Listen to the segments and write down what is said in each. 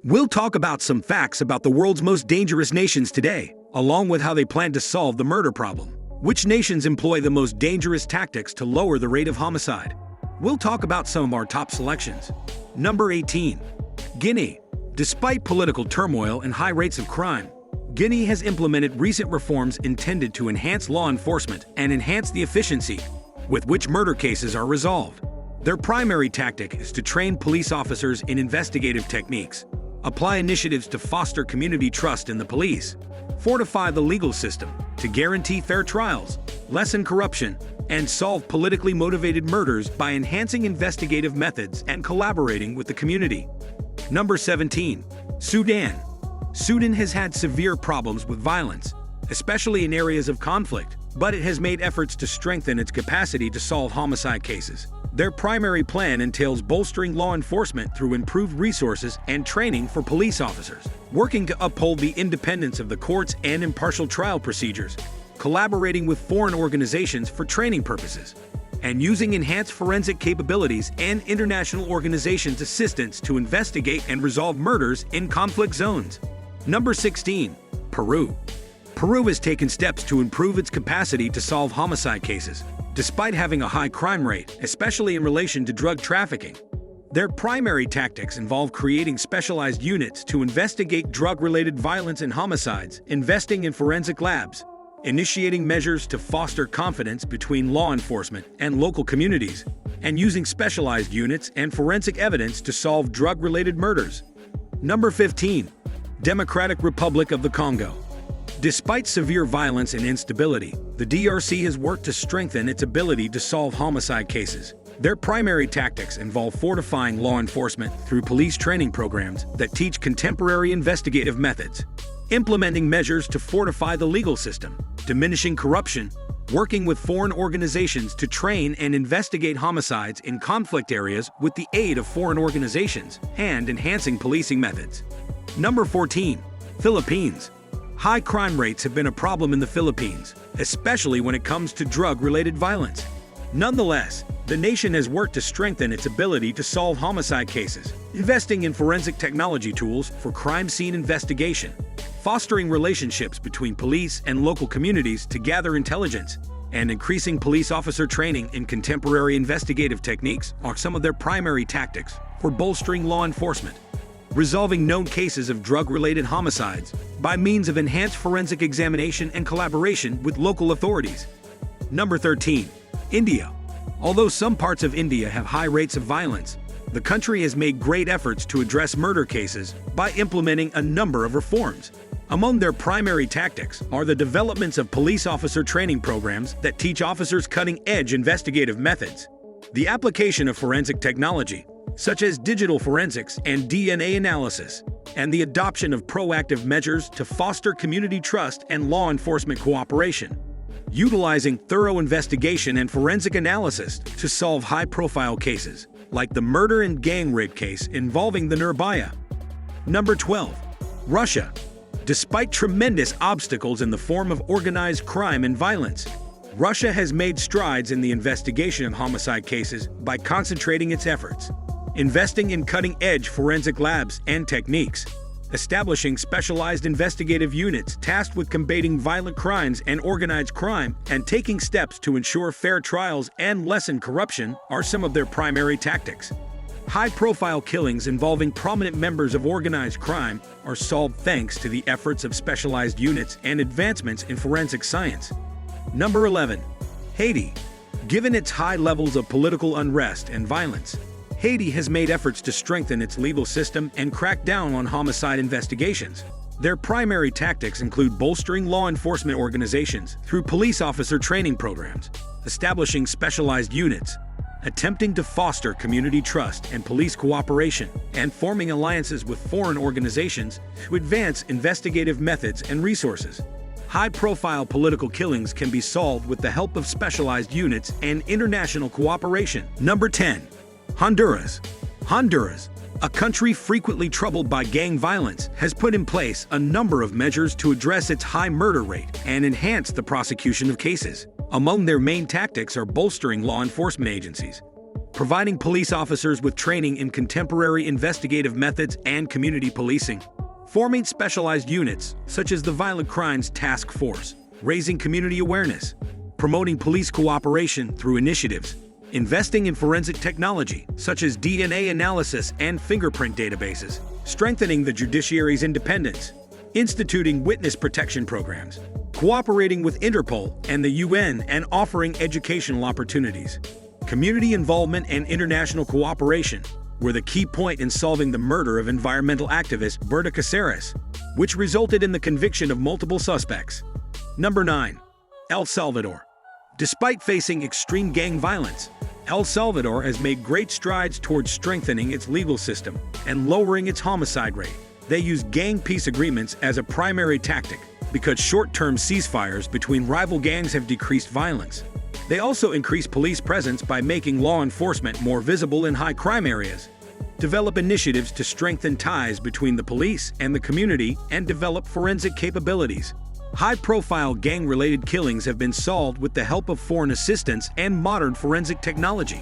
We'll talk about some facts about the world's most dangerous nations today, along with how they plan to solve the murder problem. Which nations employ the most dangerous tactics to lower the rate of homicide? We'll talk about some of our top selections. Number 18. Guinea. Despite political turmoil and high rates of crime, Guinea has implemented recent reforms intended to enhance law enforcement and enhance the efficiency with which murder cases are resolved. Their primary tactic is to train police officers in investigative techniques, apply initiatives to foster community trust in the police, fortify the legal system to guarantee fair trials, lessen corruption, and solve politically motivated murders by enhancing investigative methods and collaborating with the community. Number 17. Sudan. Sudan has had severe problems with violence, especially in areas of conflict, but it has made efforts to strengthen its capacity to solve homicide cases. Their primary plan entails bolstering law enforcement through improved resources and training for police officers, working to uphold the independence of the courts and impartial trial procedures, collaborating with foreign organizations for training purposes, and using enhanced forensic capabilities and international organizations' assistance to investigate and resolve murders in conflict zones. Number 16. Peru. Peru has taken steps to improve its capacity to solve homicide cases, despite having a high crime rate, especially in relation to drug trafficking. Their primary tactics involve creating specialized units to investigate drug-related violence and homicides, investing in forensic labs, initiating measures to foster confidence between law enforcement and local communities, and using specialized units and forensic evidence to solve drug-related murders. Number 15. Democratic Republic of the Congo. Despite severe violence and instability, the DRC has worked to strengthen its ability to solve homicide cases. Their primary tactics involve fortifying law enforcement through police training programs that teach contemporary investigative methods, implementing measures to fortify the legal system, diminishing corruption, working with foreign organizations to train and investigate homicides in conflict areas with the aid of foreign organizations, and enhancing policing methods. Number 14. Philippines. High crime rates have been a problem in the Philippines, especially when it comes to drug-related violence. Nonetheless, the nation has worked to strengthen its ability to solve homicide cases, investing in forensic technology tools for crime scene investigation, fostering relationships between police and local communities to gather intelligence, and increasing police officer training in contemporary investigative techniques are some of their primary tactics for bolstering law enforcement, resolving known cases of drug-related homicides by means of enhanced forensic examination and collaboration with local authorities. Number 13. India. Although some parts of India have high rates of violence, the country has made great efforts to address murder cases by implementing a number of reforms. Among their primary tactics are the developments of police officer training programs that teach officers cutting-edge investigative methods, the application of forensic technology, such as digital forensics and DNA analysis, and the adoption of proactive measures to foster community trust and law enforcement cooperation, utilizing thorough investigation and forensic analysis to solve high-profile cases, like the murder and gang rape case involving the Nirbhaya. Number 12. Russia. Despite tremendous obstacles in the form of organized crime and violence, Russia has made strides in the investigation of homicide cases by concentrating its efforts, investing in cutting-edge forensic labs and techniques, establishing specialized investigative units tasked with combating violent crimes and organized crime, and taking steps to ensure fair trials and lessen corruption are some of their primary tactics. High-profile killings involving prominent members of organized crime are solved thanks to the efforts of specialized units and advancements in forensic science. Number 11. Haiti. Given its high levels of political unrest and violence, Haiti has made efforts to strengthen its legal system and crack down on homicide investigations. Their primary tactics include bolstering law enforcement organizations through police officer training programs, establishing specialized units, attempting to foster community trust and police cooperation, and forming alliances with foreign organizations to advance investigative methods and resources. High-profile political killings can be solved with the help of specialized units and international cooperation. Number 10. Honduras. Honduras, a country frequently troubled by gang violence, has put in place a number of measures to address its high murder rate and enhance the prosecution of cases. Among their main tactics are bolstering law enforcement agencies, providing police officers with training in contemporary investigative methods and community policing. Forming specialized units, such as the Violent Crimes Task Force, raising community awareness. Promoting police cooperation through initiatives. Investing in forensic technology, such as DNA analysis and fingerprint databases. Strengthening the judiciary's independence. Instituting witness protection programs. Cooperating with Interpol and the UN and offering educational opportunities. Community involvement and international cooperation were the key point in solving the murder of environmental activist Berta Cáceres, which resulted in the conviction of multiple suspects. Number 9. El Salvador. Despite facing extreme gang violence, El Salvador has made great strides towards strengthening its legal system and lowering its homicide rate. They use gang peace agreements as a primary tactic because short-term ceasefires between rival gangs have decreased violence. They also increase police presence by making law enforcement more visible in high-crime areas. Develop initiatives to strengthen ties between the police and the community and develop forensic capabilities. High-profile gang-related killings have been solved with the help of foreign assistance and modern forensic technology.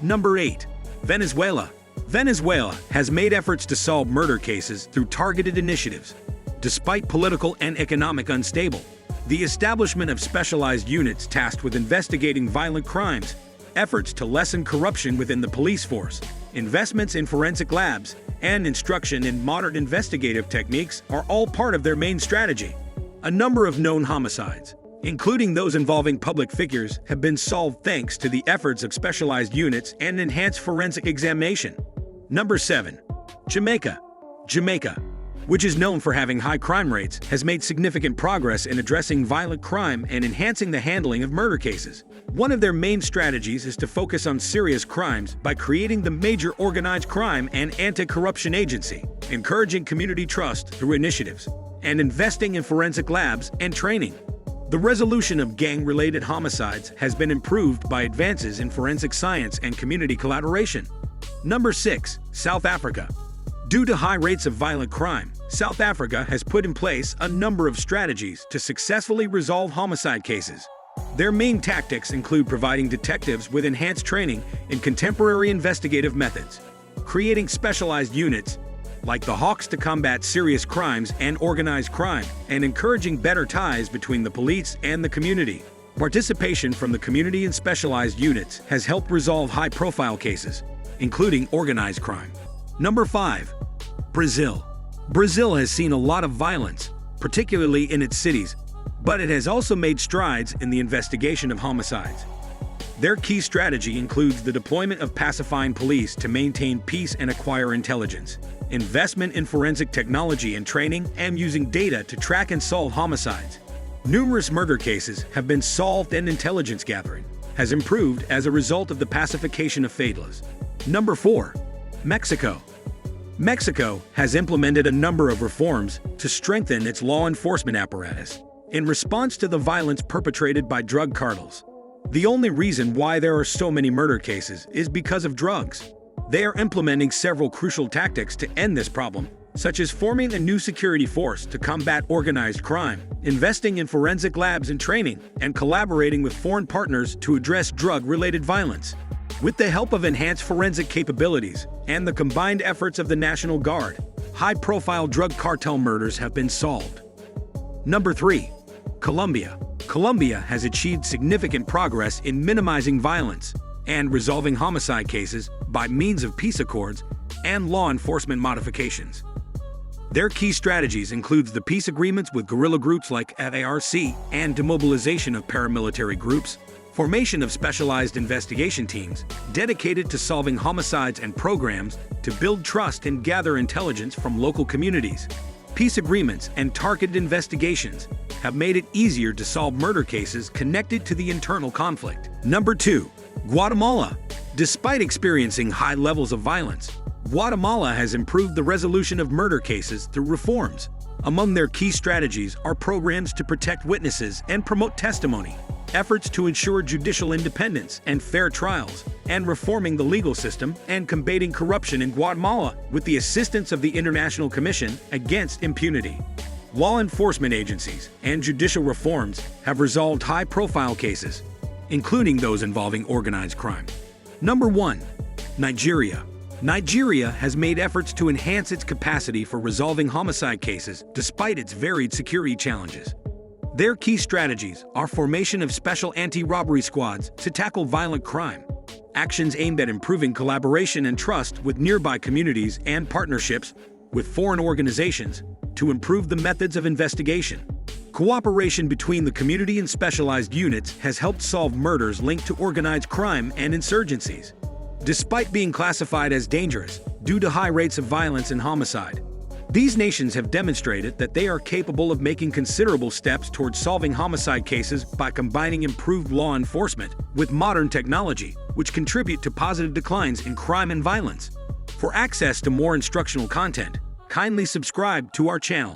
Number 8. Venezuela. Venezuela has made efforts to solve murder cases through targeted initiatives. Despite political and economic unstable, the establishment of specialized units tasked with investigating violent crimes, efforts to lessen corruption within the police force, investments in forensic labs, and instruction in modern investigative techniques are all part of their main strategy. A number of known homicides, including those involving public figures, have been solved thanks to the efforts of specialized units and enhanced forensic examination. Number 7. Jamaica. Jamaica, which is known for having high crime rates, has made significant progress in addressing violent crime and enhancing the handling of murder cases. One of their main strategies is to focus on serious crimes by creating the Major Organized Crime and Anti-Corruption Agency, encouraging community trust through initiatives, and investing in forensic labs and training. The resolution of gang-related homicides has been improved by advances in forensic science and community collaboration. Number 6. South Africa. Due to high rates of violent crime, South Africa has put in place a number of strategies to successfully resolve homicide cases. Their main tactics include providing detectives with enhanced training in contemporary investigative methods, creating specialized units like the Hawks to combat serious crimes and organized crime, and encouraging better ties between the police and the community. Participation from the community in specialized units has helped resolve high-profile cases, including organized crime. Number 5. Brazil. Brazil has seen a lot of violence, particularly in its cities, but it has also made strides in the investigation of homicides. Their key strategy includes the deployment of pacifying police to maintain peace and acquire intelligence, investment in forensic technology and training, and using data to track and solve homicides. Numerous murder cases have been solved and intelligence gathering has improved as a result of the pacification of favelas. Number 4. Mexico. Mexico has implemented a number of reforms to strengthen its law enforcement apparatus in response to the violence perpetrated by drug cartels. The only reason why there are so many murder cases is because of drugs. They are implementing several crucial tactics to end this problem, such as forming a new security force to combat organized crime, investing in forensic labs and training, and collaborating with foreign partners to address drug-related violence. With the help of enhanced forensic capabilities and the combined efforts of the National Guard, high-profile drug cartel murders have been solved. Number 3. Colombia. Colombia has achieved significant progress in minimizing violence and resolving homicide cases by means of peace accords and law enforcement modifications. Their key strategies include the peace agreements with guerrilla groups like FARC and demobilization of paramilitary groups, formation of specialized investigation teams dedicated to solving homicides and programs to build trust and gather intelligence from local communities. Peace agreements and targeted investigations have made it easier to solve murder cases connected to the internal conflict. Number 2. Guatemala. Despite experiencing high levels of violence, Guatemala has improved the resolution of murder cases through reforms. Among their key strategies are programs to protect witnesses and promote testimony, efforts to ensure judicial independence and fair trials, and reforming the legal system and combating corruption in Guatemala with the assistance of the International Commission Against Impunity. Law enforcement agencies and judicial reforms have resolved high-profile cases, including those involving organized crime. Number 1. Nigeria. Nigeria has made efforts to enhance its capacity for resolving homicide cases despite its varied security challenges. Their key strategies are formation of special anti-robbery squads to tackle violent crime, actions aimed at improving collaboration and trust with nearby communities, and partnerships with foreign organizations to improve the methods of investigation. Cooperation between the community and specialized units has helped solve murders linked to organized crime and insurgencies. Despite being classified as dangerous due to high rates of violence and homicide, these nations have demonstrated that they are capable of making considerable steps towards solving homicide cases by combining improved law enforcement with modern technology, which contribute to positive declines in crime and violence. For access to more instructional content, kindly subscribe to our channel.